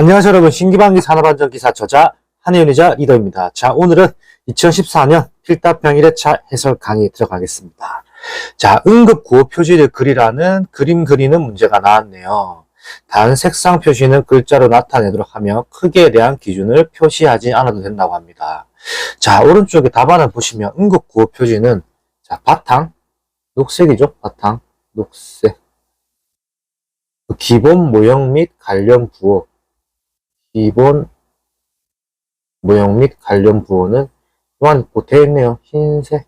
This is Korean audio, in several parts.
안녕하세요 여러분, 신기방기 산업안전 기사 저자 한혜윤이자 리더입니다. 자, 오늘은 2014년 필답형 1회차 해설 강의 들어가겠습니다. 자, 응급 구호 표지를 그리라는 그림 그리는 문제가 나왔네요. 단 색상 표시는 글자로 나타내도록 하며 크기에 대한 기준을 표시하지 않아도 된다고 합니다. 자, 오른쪽에 답안을 보시면 응급 구호 표지는 자, 바탕 녹색이죠. 바탕 녹색, 기본 모형 및 관련 부호, 기본 모형 및 관련 부호는 또한 되어 있네요. 흰색.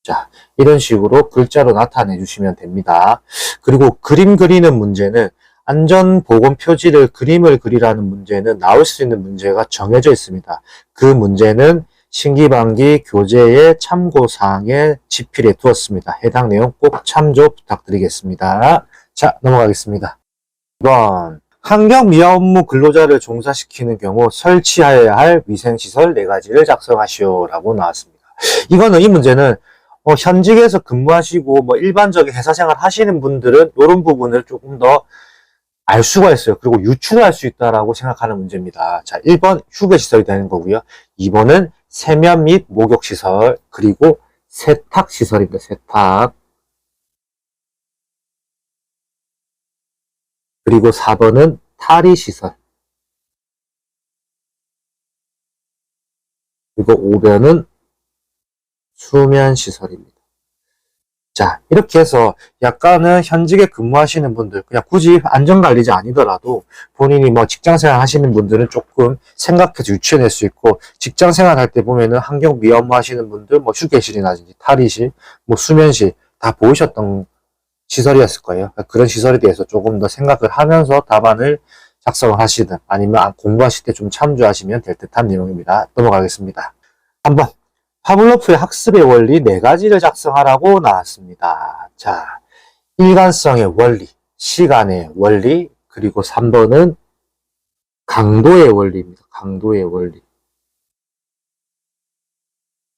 자, 이런 식으로 글자로 나타내 주시면 됩니다. 그리고 그림 그리는 문제는 안전보건 표지를 그림을 그리라는 문제는 나올 수 있는 문제가 정해져 있습니다. 그 문제는 신기방기 교재의 참고사항에 지필해 두었습니다. 해당 내용 꼭 참조 부탁드리겠습니다. 자, 넘어가겠습니다. 2번. 환경미화 업무 근로자를 종사시키는 경우 설치하여야 할 위생시설 4가지를 작성하시오 라고 나왔습니다. 이 문제는 현직에서 근무하시고 일반적인 회사생활 하시는 분들은 이런 부분을 조금 더 알 수가 있어요. 그리고 유출할 수 있다라고 생각하는 문제입니다. 자, 1번 휴게시설이 되는 거고요. 2번은 세면 및 목욕시설, 그리고 세탁시설입니다. 세탁. 그리고 4번은 탈의시설. 그리고 5번은 수면시설입니다. 자, 이렇게 해서 약간은 현직에 근무하시는 분들, 그냥 굳이 안전관리자 아니더라도 본인이 직장생활 하시는 분들은 조금 생각해서 유추해낼 수 있고, 직장생활 할 때 보면은 환경미화 업무 하시는 분들, 휴게실이라든지 탈의실, 수면실 다 보이셨던 시설이었을 거예요. 그런 시설에 대해서 조금 더 생각을 하면서 답안을 작성을 하시든 아니면 공부하실 때 좀 참조하시면 될 듯한 내용입니다. 넘어가겠습니다. 한번 파블로프의 학습의 원리 4가지를 작성하라고 나왔습니다. 자, 일관성의 원리, 시간의 원리, 그리고 3번은 강도의 원리입니다. 강도의 원리.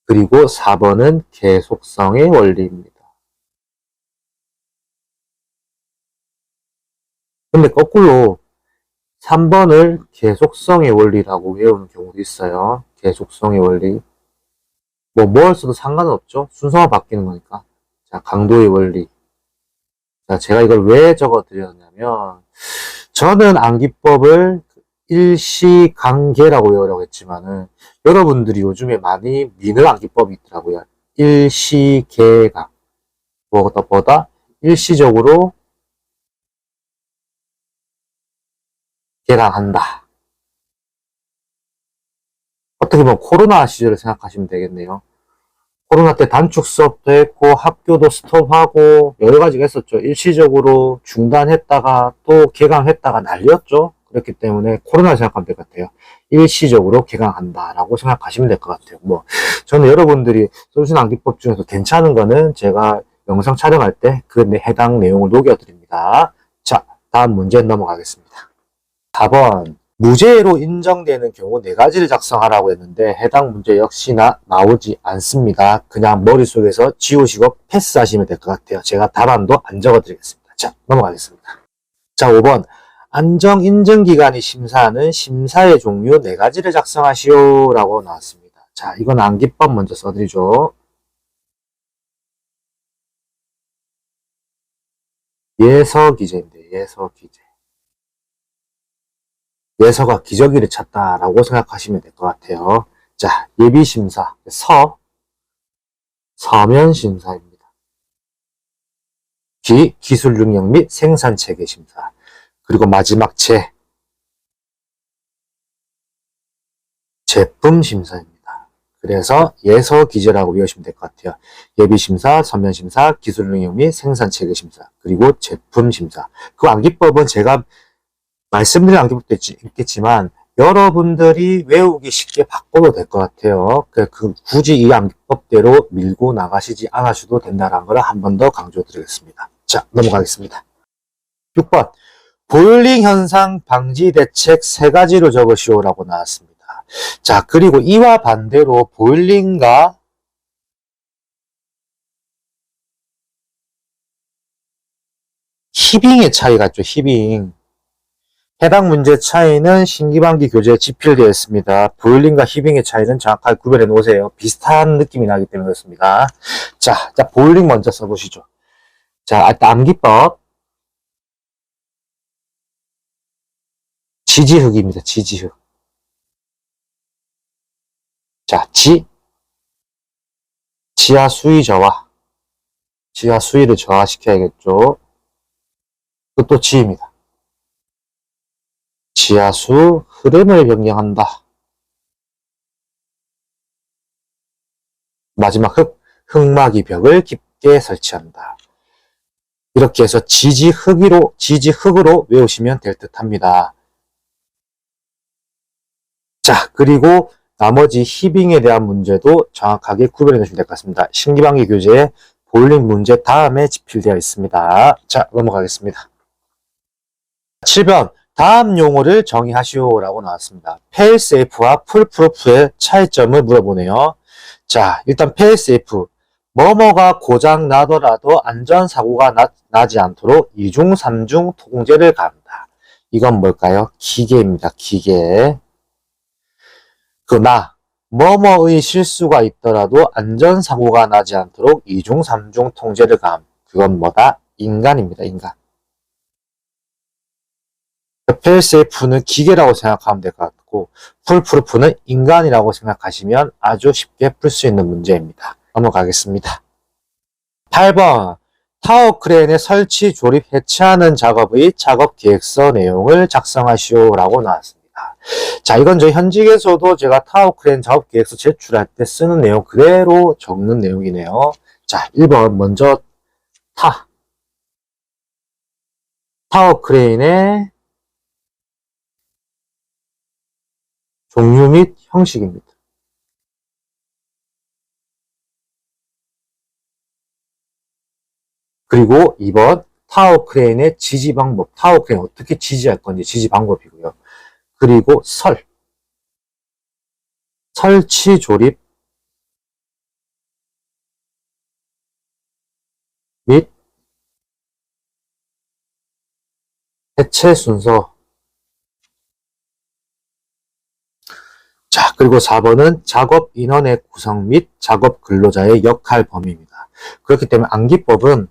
그리고 4번은 계속성의 원리입니다. 근데 거꾸로 3번을 계속성의 원리라고 외우는 경우도 있어요. 계속성의 원리. 뭘 써도 상관은 없죠. 순서가 바뀌는 거니까. 자, 강도의 원리. 자, 제가 이걸 왜 적어 드렸냐면, 저는 암기법을 일시강계라고 외우려고 했지만은, 여러분들이 요즘에 많이 미는 암기법이 있더라고요. 일시계강. 무엇보다 일시적으로 계강한다. 어떻게 보면 코로나 시절을 생각하시면 되겠네요. 코로나 때 단축 수업도 했고 학교도 스톱하고 여러 가지가 있었죠. 일시적으로 중단했다가 또 개강했다가 난리였죠. 그렇기 때문에 코로나를 생각하면 될 것 같아요. 일시적으로 개강한다라고 생각하시면 될 것 같아요. 저는 여러분들이 써주신 암기법 중에서 괜찮은 거는 제가 영상 촬영할 때 그 해당 내용을 녹여드립니다. 자, 다음 문제 넘어가겠습니다. 4번. 무죄로 인정되는 경우 4가지를 작성하라고 했는데 해당 문제 역시나 나오지 않습니다. 그냥 머릿속에서 지우시고 패스하시면 될 것 같아요. 제가 답안도 안 적어드리겠습니다. 자, 넘어가겠습니다. 자, 5번. 안정인증기관이 심사하는 심사의 종류 4가지를 작성하시오 라고 나왔습니다. 자, 이건 암기법 먼저 써드리죠. 예서기재인데 예서기재. 예서가 기저귀를 찾다라고 생각하시면 될 것 같아요. 자, 예비심사, 서면심사입니다. 기술능력 및 생산체계심사. 그리고 마지막 제품심사입니다. 그래서 예서기재라고 외우시면 될 것 같아요. 예비심사, 서면심사, 기술능력 및 생산체계심사, 그리고 제품심사. 그 암기법은 제가 말씀드린 암기법도 있겠지만 여러분들이 외우기 쉽게 바꿔도 될 것 같아요. 굳이 이 암기법대로 밀고 나가시지 않으셔도 된다는 걸 한 번 더 강조드리겠습니다. 자, 넘어가겠습니다. 6번. 보일링 현상 방지 대책 3가지로 적으시오라고 나왔습니다. 자, 그리고 이와 반대로 보일링과 히빙의 차이가 있죠. 히빙. 해당 문제 차이는 신기반기 교재에 집필되어 있습니다. 보일링과 히빙의 차이는 정확하게 구별해 놓으세요. 비슷한 느낌이 나기 때문에 그렇습니다. 자, 보일링 먼저 써보시죠. 자, 암기법. 지지흙입니다. 지지흙. 자, 지하 수위 저하. 지하 수위를 저하시켜야겠죠. 그것도 지입니다. 지하수 흐름을 변경한다. 마지막 흙막이 벽을 깊게 설치한다. 이렇게 해서 지지흙으로 외우시면 될 듯 합니다. 자, 그리고 나머지 히빙에 대한 문제도 정확하게 구별해 주시면 될 것 같습니다. 신기반기 교재에 보일링 문제 다음에 집필되어 있습니다. 자, 넘어가겠습니다. 7번. 다음 용어를 정의하시오라고 나왔습니다. fail-safe와 foolproof의 차이점을 물어보네요. 자, 일단 fail-safe. 뭐뭐가 고장 나더라도 안전사고가 나지 않도록 2중, 3중 통제를 가한다. 이건 뭘까요? 기계입니다. 기계. 뭐뭐의 실수가 있더라도 안전사고가 나지 않도록 2중, 3중 통제를 가함. 그건 뭐다? 인간입니다. 인간. fail-safe는 기계라고 생각하면 될 것 같고 foolproof는 인간이라고 생각하시면 아주 쉽게 풀 수 있는 문제입니다. 넘어가겠습니다. 8번. 타워 크레인의 설치, 조립, 해체하는 작업의 작업 계획서 내용을 작성하시오라고 나왔습니다. 자, 이건 저희 현직에서도 제가 타워 크레인 작업 계획서 제출할 때 쓰는 내용 그대로 적는 내용이네요. 자, 1번 먼저 타워 크레인의 종류 및 형식입니다. 그리고 2번 타워 크레인의 지지 방법, 타워 크레인 어떻게 지지할 건지 지지 방법이고요. 그리고 설치 조립 및 해체 순서. 자, 그리고 4번은 작업 인원의 구성 및 작업 근로자의 역할 범위입니다. 그렇기 때문에 암기법은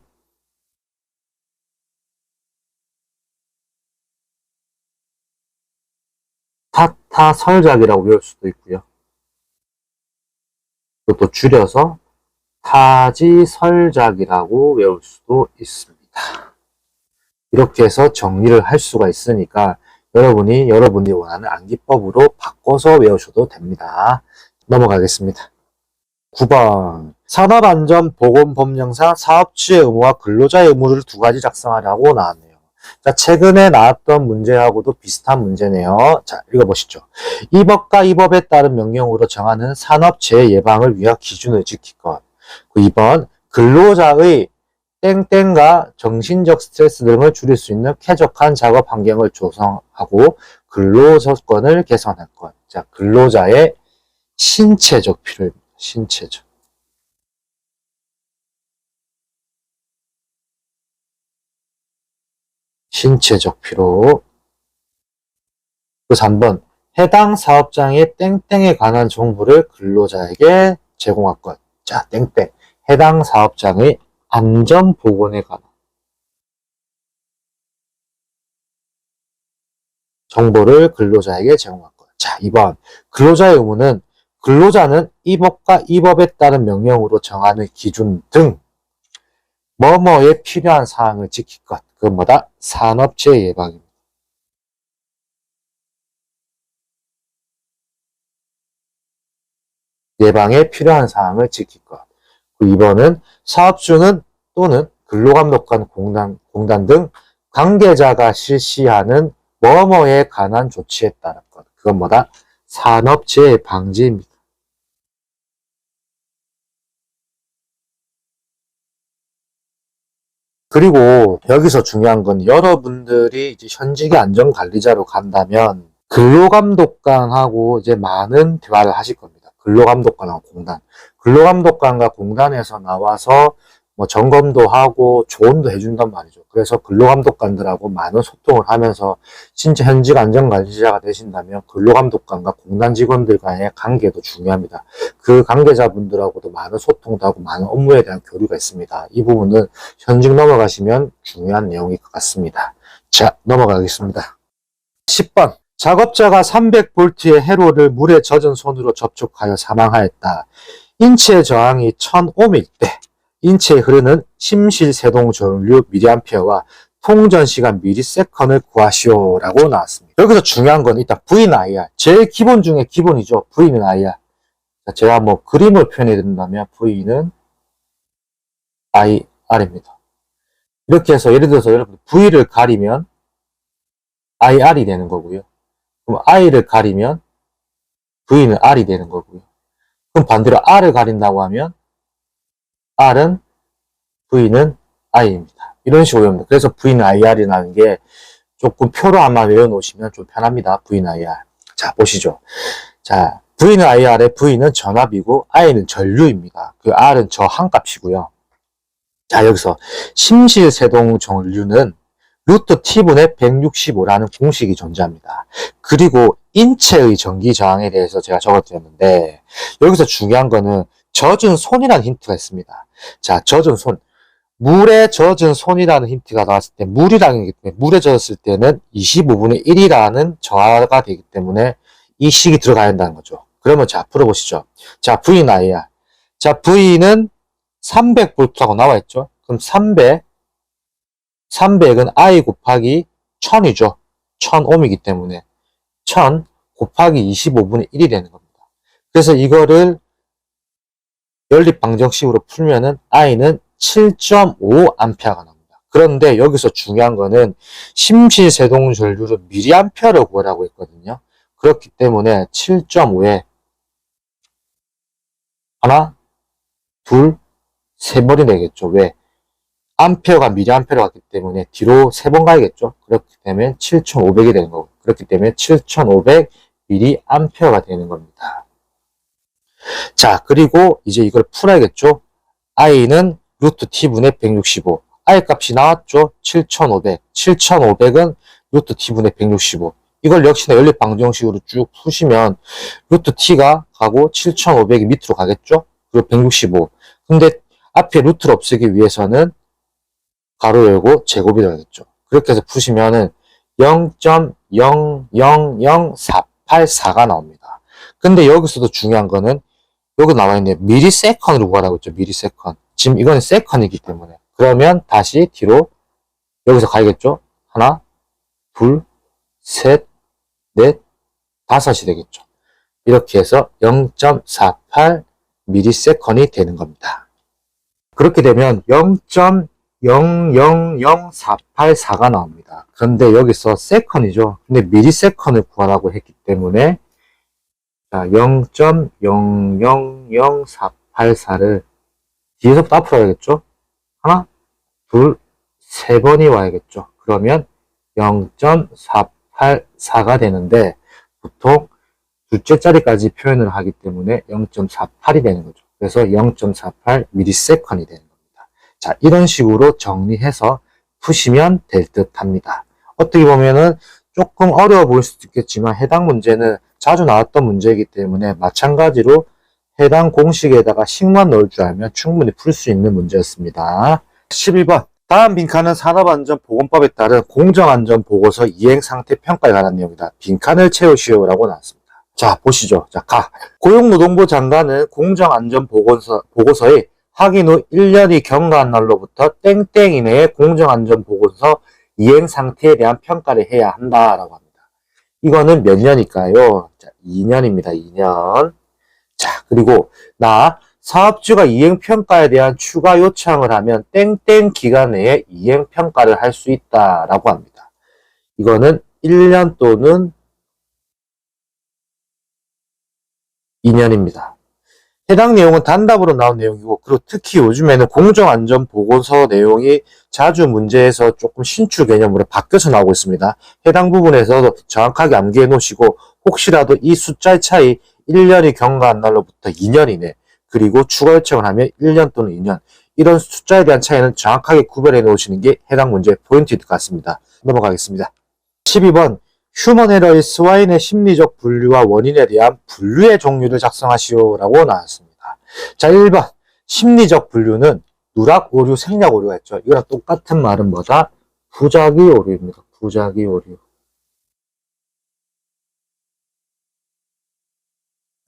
타설작이라고 외울 수도 있고요. 그것도 줄여서 타지설작이라고 외울 수도 있습니다. 이렇게 해서 정리를 할 수가 있으니까 여러분이 원하는 암기법으로 바꿔서 외우셔도 됩니다. 넘어가겠습니다. 9번. 산업안전보건법령상 사업주의 의무와 근로자의 의무를 두 가지 작성하라고 나왔네요. 자, 최근에 나왔던 문제하고도 비슷한 문제네요. 자, 읽어보시죠. 이 법과 이 법에 따른 명령으로 정하는 산업재해 예방을 위한 기준을 지킬 것. 2번. 근로자의 땡땡과 정신적 스트레스 등을 줄일 수 있는 쾌적한 작업 환경을 조성하고 근로조건을 개선할 것. 자, 근로자의 신체적 필요입니다. 신체적 필요. 그 3번. 해당 사업장의 땡땡에 관한 정보를 근로자에게 제공할 것. 자, 땡땡. 해당 사업장의 안전보건에 관한 정보를 근로자에게 제공할 것. 자, 2번. 근로자의 의무는 근로자는 이 법과 이 법에 따른 명령으로 정하는 기준 등 뭐뭐에 필요한 사항을 지킬 것. 그건 뭐다? 산업재해 예방입니다. 예방에 필요한 사항을 지킬 것. 2번은 사업주는 또는 근로감독관 공단 등 관계자가 실시하는 뭐뭐에 관한 조치에 따른 것. 그건 뭐다? 산업재해 방지입니다. 그리고 여기서 중요한 건 여러분들이 이제 현직의 안전관리자로 간다면 근로감독관하고 이제 많은 대화를 하실 겁니다. 근로감독관하고 공단. 근로감독관과 공단에서 나와서 뭐 점검도 하고 조언도 해준단 말이죠. 그래서 근로감독관들하고 많은 소통을 하면서 진짜 현직 안전관리자가 되신다면 근로감독관과 공단 직원들 간의 관계도 중요합니다. 그 관계자분들하고도 많은 소통도 하고 많은 업무에 대한 교류가 있습니다. 이 부분은 현직 넘어가시면 중요한 내용일 것 같습니다. 자, 넘어가겠습니다. 10번. 작업자가 300V의 회로를 물에 젖은 손으로 접촉하여 사망하였다. 인체의 저항이 1000ohm일 때 인체에 흐르는 심실세동 전류 미리암페어와 통전시간 미리세컨을 구하시오 라고 나왔습니다. 여기서 중요한 건 일단 V는 IR. 제일 기본 중에 기본이죠. V는 IR. 제가 뭐 그림을 표현해 드린다면 V는 IR입니다. 이렇게 해서 예를 들어서 여러분 V를 가리면 IR이 되는 거고요. 그럼 I를 가리면 V는 R이 되는 거고요. 그럼 반대로 R을 가린다고 하면 R은 V는 I입니다. 이런 식으로 외웁니다. 그래서 V는 IR이라는 게 조금 표로 아마 외워놓으시면 좀 편합니다. V는 IR. 자, 보시죠. 자, V는 IR의 V는 전압이고 I는 전류입니다. 그 R은 저항값이고요. 자, 여기서 심실세동 전류는 루트 T분의 165라는 공식이 존재합니다. 그리고 인체의 전기 저항에 대해서 제가 적어드렸는데 여기서 중요한 거는 젖은 손이라는 힌트가 있습니다. 자, 젖은 손. 물에 젖은 손이라는 힌트가 나왔을 때 물이라는 게 물에 젖었을 때는 25분의 1이라는 저하가 되기 때문에 이 식이 들어가야 한다는 거죠. 그러면 자, 풀어보시죠. 자, V는 IR. 자, V는 300V라고 나와있죠. 그럼 300은 I 곱하기 1000이죠. 1000ohm이기 때문에 1000 곱하기 25분의 1이 되는 겁니다. 그래서 이거를 연립방정식으로 풀면은 I는 7.5A가 나옵니다. 그런데 여기서 중요한 거는 심실세동 전류를 미리암페어로 구하라고 했거든요. 그렇기 때문에 7.5에 하나, 둘, 세 번이 되겠죠. 왜? 암페어가 미리암페어로 갔기 때문에 뒤로 3번 가야겠죠. 그렇기 때문에 7,500이 되는 거고, 그렇기 때문에 7,500 미리암페어가 되는 겁니다. 자, 그리고 이제 이걸 풀어야겠죠. I는 루트 T분의 165. I 값이 나왔죠. 7,500. 7,500은 루트 T분의 165. 이걸 역시나 연립방정식으로 쭉 푸시면 루트 T가 가고 7,500이 밑으로 가겠죠. 그리고 165. 근데 앞에 루트를 없애기 위해서는 가로 열고 제곱이 되겠죠. 그렇게 해서 푸시면은 0.000484가 나옵니다. 근데 여기서도 중요한 거는 여기 나와 있는 미리세컨으로 구하라고 했죠. 미리세컨. 지금 이거는 세컨이기 때문에. 그러면 다시 뒤로 여기서 가야겠죠. 하나, 둘, 셋, 넷, 다섯이 되겠죠. 이렇게 해서 0.48 미리세컨이 되는 겁니다. 그렇게 되면 0.000484가 나옵니다. 그런데 여기서 세컨이죠. 근데 미리세컨을 구하라고 했기 때문에 0.000484를 뒤에서부터 앞으로 와야겠죠. 하나, 둘, 세 번이 와야겠죠. 그러면 0.484가 되는데 보통 둘째 자리까지 표현을 하기 때문에 0.48이 되는 거죠. 그래서 0.48 미리세컨이 되는 겁니다. 자, 이런 식으로 정리해서 푸시면 될 듯 합니다. 어떻게 보면은 조금 어려워 보일 수도 있겠지만 해당 문제는 자주 나왔던 문제이기 때문에 마찬가지로 해당 공식에다가 식만 넣을 줄 알면 충분히 풀 수 있는 문제였습니다. 11번. 다음 빈칸은 산업안전보건법에 따른 공정안전보고서 이행상태 평가에 관한 내용이다. 빈칸을 채우시오 라고 나왔습니다. 자, 보시죠. 자, 고용노동부 장관은 공정안전보고서의 확인 후 1년이 경과한 날로부터 땡땡 이내에 공정안전보고서 이행상태에 대한 평가를 해야 한다라고 합니다. 이거는 몇 년일까요? 자, 2년입니다. 2년. 자, 그리고 사업주가 이행평가에 대한 추가 요청을 하면 땡땡 기간 내에 이행평가를 할 수 있다라고 합니다. 이거는 1년 또는 2년입니다. 해당 내용은 단답으로 나온 내용이고, 그리고 특히 요즘에는 공정안전보고서 내용이 자주 문제에서 조금 신축 개념으로 바뀌어서 나오고 있습니다. 해당 부분에서 정확하게 암기해 놓으시고, 혹시라도 이 숫자의 차이 1년이 경과한 날로부터 2년 이내, 그리고 추가 요청을 하면 1년 또는 2년, 이런 숫자에 대한 차이는 정확하게 구별해 놓으시는 게 해당 문제의 포인트일 것 같습니다. 넘어가겠습니다. 12번 휴먼 에러의 스와인의 심리적 분류와 원인에 대한 분류의 종류를 작성하시오 라고 나왔습니다. 자, 1번 심리적 분류는 누락 오류, 생략 오류가 있죠. 이거랑 똑같은 말은 뭐다? 부작위 오류입니다. 부작위 오류.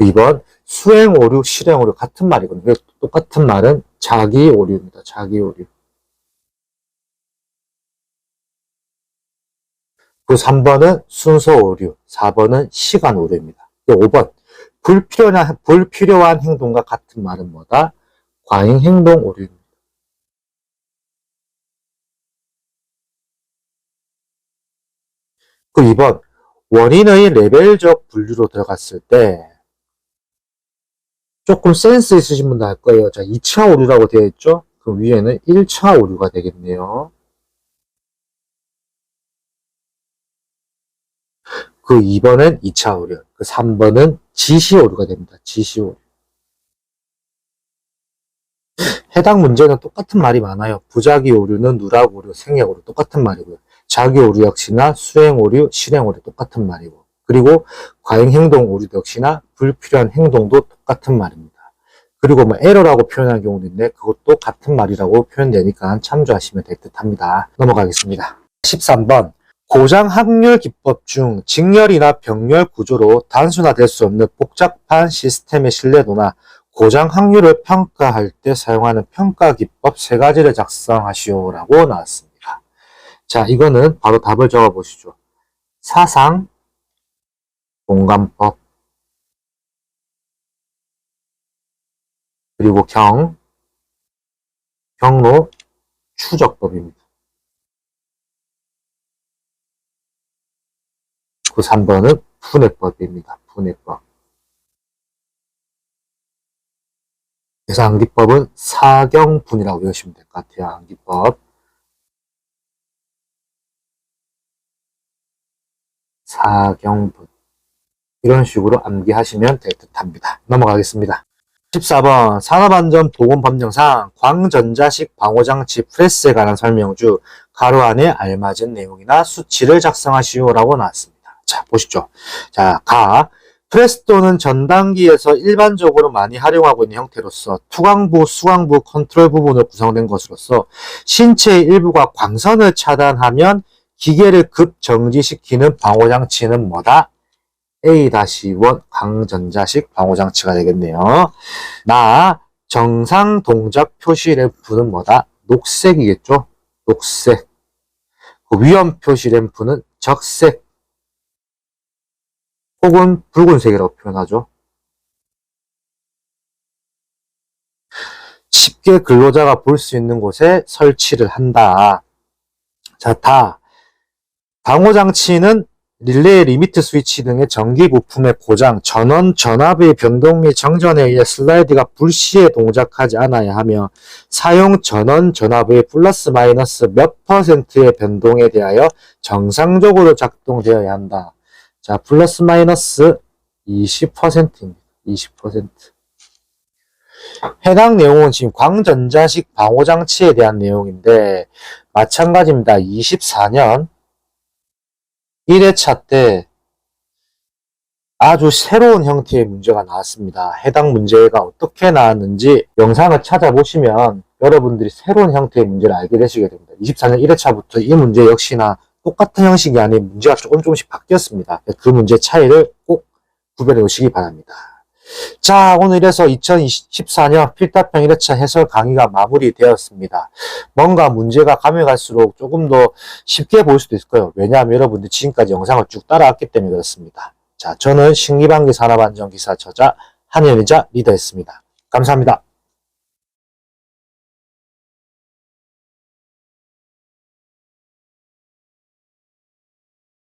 2번 수행 오류, 실행 오류 같은 말이거든요. 똑같은 말은 자기 오류입니다. 자기 오류. 그 3번은 순서 오류, 4번은 시간 오류입니다. 5번 불필요한 행동과 같은 말은 뭐다? 과잉 행동 오류입니다. 그 2번 원인의 레벨적 분류로 들어갔을 때 조금 센스 있으신 분도 알 거예요. 자, 2차 오류라고 되어 있죠? 그 위에는 1차 오류가 되겠네요. 그 2번은 2차 오류, 그 3번은 지시 오류가 됩니다. 지시 오류. 해당 문제는 똑같은 말이 많아요. 부작위 오류는 누락 오류, 생략 오류 똑같은 말이고요. 자기 오류 역시나 수행 오류, 실행 오류 똑같은 말이고, 그리고 과잉 행동 오류 역시나 불필요한 행동도 똑같은 말입니다. 그리고 뭐 에러라고 표현한 경우도 있는데 그것도 같은 말이라고 표현되니까 참조하시면 될 듯합니다. 넘어가겠습니다. 13번 고장 확률 기법 중 직렬이나 병렬 구조로 단순화될 수 없는 복잡한 시스템의 신뢰도나 고장 확률을 평가할 때 사용하는 평가 기법 3가지를 작성하시오 라고 나왔습니다. 자, 이거는 바로 답을 적어 보시죠. 사상, 공감법, 그리고 경로, 추적법입니다. 그 3번은 분해법입니다. 분해법. 그래서 암기법은 사경분이라고 외우시면 될 것 같아요. 암기법. 사경분. 이런 식으로 암기하시면 될 듯합니다. 넘어가겠습니다. 14번 산업안전보건법령상 광전자식 방호장치 프레스에 관한 설명주 가로 안에 알맞은 내용이나 수치를 작성하시오 라고 나왔습니다. 자, 보시죠. 자, 프레스 또는 전단기에서 일반적으로 많이 활용하고 있는 형태로서 투광부, 수광부, 컨트롤 부분으로 구성된 것으로서 신체의 일부가 광선을 차단하면 기계를 급정지시키는 방호장치는 뭐다? A-1 광전자식 방호장치가 되겠네요. 정상 동작 표시 램프는 뭐다? 녹색이겠죠? 녹색. 위험 표시 램프는 적색 혹은 붉은색이라고 표현하죠. 쉽게 근로자가 볼 수 있는 곳에 설치를 한다. 자, 방호장치는 릴레이, 리미트 스위치 등의 전기 부품의 고장, 전원, 전압의 변동 및 정전에 의해 슬라이드가 불시에 동작하지 않아야 하며 사용 전원, 전압의 플러스 마이너스 몇 %의 변동에 대하여 정상적으로 작동되어야 한다. 자, 플러스 마이너스 20%입니다. 20%. 해당 내용은 지금 광전자식 방호장치에 대한 내용인데 마찬가지입니다. 24년 1회차 때 아주 새로운 형태의 문제가 나왔습니다. 해당 문제가 어떻게 나왔는지 영상을 찾아보시면 여러분들이 새로운 형태의 문제를 알게 되시게 됩니다. 24년 1회차부터 이 문제 역시나 똑같은 형식이 아닌 문제가 조금씩 바뀌었습니다. 그 문제 차이를 꼭 구별해 놓으시기 바랍니다. 자, 오늘 이래서 2014년 필답형 1회차 해설 강의가 마무리되었습니다. 뭔가 문제가 가면 갈수록 조금 더 쉽게 보일 수도 있을 거예요. 왜냐하면 여러분들이 지금까지 영상을 쭉 따라왔기 때문에 그렇습니다. 자, 저는 신기방기 산업안전기사 저자 한현이자 리더였습니다. 감사합니다.